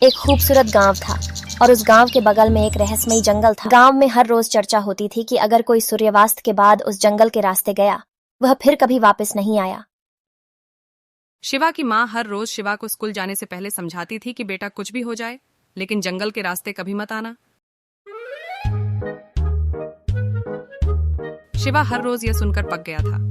एक खूबसूरत गांव था और उस गांव के बगल में एक रहस्यमयी जंगल था। गांव में हर रोज चर्चा होती थी कि अगर कोई सूर्यास्त के बाद उस जंगल के रास्ते गया, वह फिर कभी वापस नहीं आया। शिवा की माँ हर रोज शिवा को स्कूल जाने से पहले समझाती थी कि बेटा कुछ भी हो जाए, लेकिन जंगल के रास्ते कभी मत आना। शिवा हर रोज यह सुनकर पक गया था।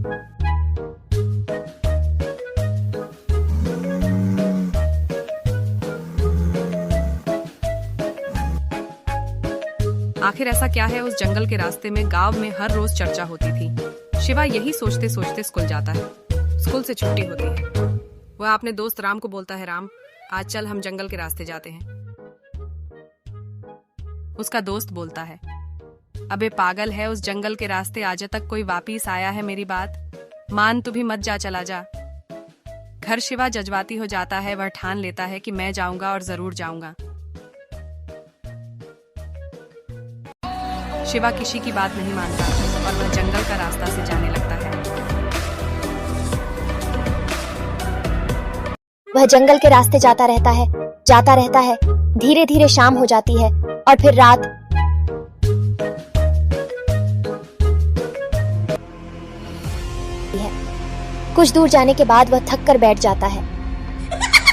आखिर ऐसा क्या है उस जंगल के रास्ते में? गांव में हर रोज चर्चा होती थी। शिवा यही सोचते सोचते स्कूल जाता है। स्कूल से छुट्टी होती है। वह अपने दोस्त राम को बोलता है, राम आज चल हम जंगल के रास्ते जाते हैं। उसका दोस्त बोलता है, अबे पागल है, उस जंगल के रास्ते आज तक कोई वापिस आया है? मेरी बात मान, तू भी मत जा, चला जा। घर शिवा जज्बाती हो जाता है। वह ठान लेता है कि मैं जाऊंगा और जरूर जाऊंगा। शिवा किसी की बात नहीं मानता और वह जंगल का रास्ता से जाने लगता है। वह जंगल के रास्ते जाता रहता है। धीरे धीरे शाम हो जाती है और फिर रात। कुछ दूर जाने के बाद वह थक कर बैठ जाता है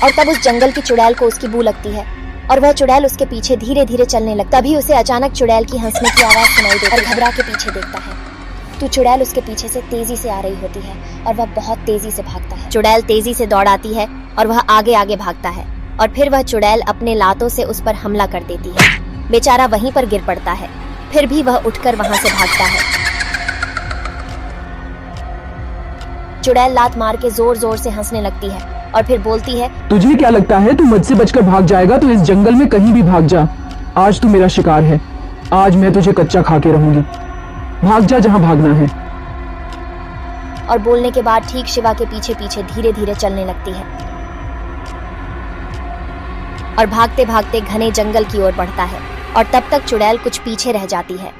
और तब उस जंगल की चुड़ैल को उसकी बू लगती है और वह चुड़ैल उसके पीछे धीरे धीरे चलने लगता। तभी उसे अचानक चुड़ैल की हंसने की आवाज सुनाई देती है और घबरा के पीछे देखता है तो चुड़ैल उसके पीछे से तेजी से आ रही होती है और वह बहुत तेजी से भागता है। चुड़ैल तेजी से दौड़ आती है और वह आगे आगे भागता है और फिर वह चुड़ैल अपने लातों से उस पर हमला कर देती है। बेचारा वहीं पर गिर पड़ता है। फिर भी वह उठकर वहां से भागता है। चुड़ैल लात मार के जोर जोर से हंसने लगती है और फिर बोलती है, तुझे क्या लगता है तू मुझसे बचकर भाग जाएगा? तो इस जंगल में कहीं भी भाग जा। आज तू मेरा शिकार है। आज मैं तुझे कच्चा खा के रहूंगी। भाग जा जहां भागना है। और बोलने के बाद ठीक शिवा के पीछे पीछे धीरे धीरे चलने लगती है और भागते भागते घने जंगल की ओर बढ़ता है। और तब तक चुड़ैल कुछ पीछे रह जाती है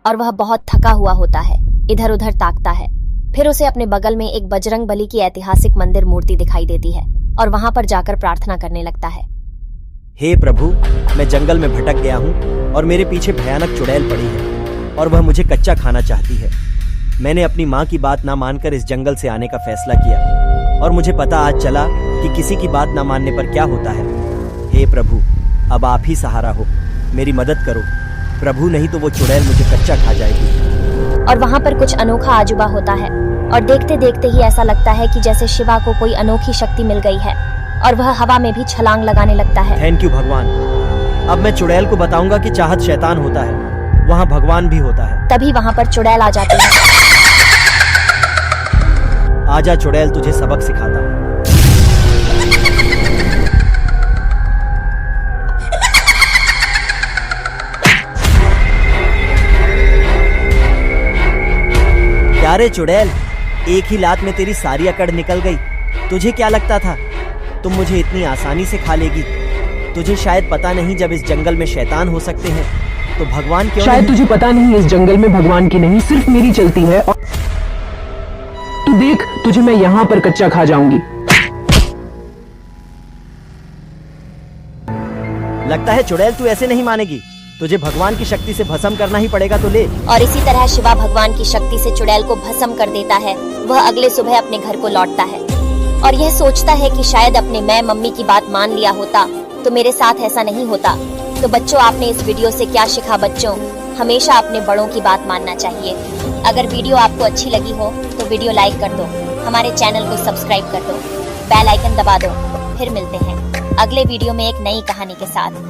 और वह बहुत थका हुआ होता है। इधर उधर ताकता है। फिर उसे अपने बगल में एक बजरंग बली की ऐतिहासिक मंदिर मूर्ति दिखाई देती है और वहां पर जाकर प्रार्थना करने लगता है। हे प्रभु, मैं जंगल में भटक गया हूँ और मेरे पीछे भयानक चुड़ैल पड़ी है और वह मुझे कच्चा खाना चाहती है। मैंने अपनी माँ की बात ना मानकर इस जंगल से आने का फैसला किया और मुझे पता आज चला कि किसी की बात ना मानने पर क्या होता है। हे प्रभु, अब आप ही सहारा हो, मेरी मदद करो प्रभु, नहीं तो वो चुड़ैल मुझे कच्चा खा जाएगी। और वहां पर कुछ अनोखा आजुबा होता है और देखते देखते ही ऐसा लगता है कि जैसे शिवा को कोई अनोखी शक्ति मिल गई है और वह हवा में भी छलांग लगाने लगता है। थैंक यू भगवान। अब मैं चुड़ैल को बताऊंगा कि चाहत शैतान होता है, वहाँ भगवान भी होता है। तभी वहां पर चुड़ैल आ जाती है। आजा चुड़ैल, तुझे सबक सिखाता हूँ। अरे चुड़ैल, एक ही लात में तेरी सारी अकड़ निकल गई। तुझे क्या लगता था तुम मुझे इतनी आसानी से खा लेगी? तुझे शायद पता नहीं, जब इस जंगल में शैतान हो सकते हैं तो भगवान क्यों शायद नहीं? तुझे पता नहीं, इस जंगल में भगवान की नहीं सिर्फ मेरी चलती है। और तू देख, तुझे मैं यहाँ पर कच्चा खा जाऊंगी। लगता है चुड़ैल तू ऐसे नहीं मानेगी। तुझे भगवान की शक्ति से भस्म करना ही पड़ेगा, तो ले। और इसी तरह शिवा भगवान की शक्ति से चुड़ैल को भस्म कर देता है। वह अगले सुबह अपने घर को लौटता है और यह सोचता है कि शायद अपने मैं मम्मी की बात मान लिया होता तो मेरे साथ ऐसा नहीं होता। तो बच्चों, आपने इस वीडियो से क्या सीखा? बच्चों, हमेशा अपने बड़ों की बात मानना चाहिए। अगर वीडियो आपको अच्छी लगी हो तो वीडियो लाइक कर दो, हमारे चैनल को सब्सक्राइब कर दो, बेल आइकन दबा दो। फिर मिलते हैं अगले वीडियो में एक नई कहानी के साथ।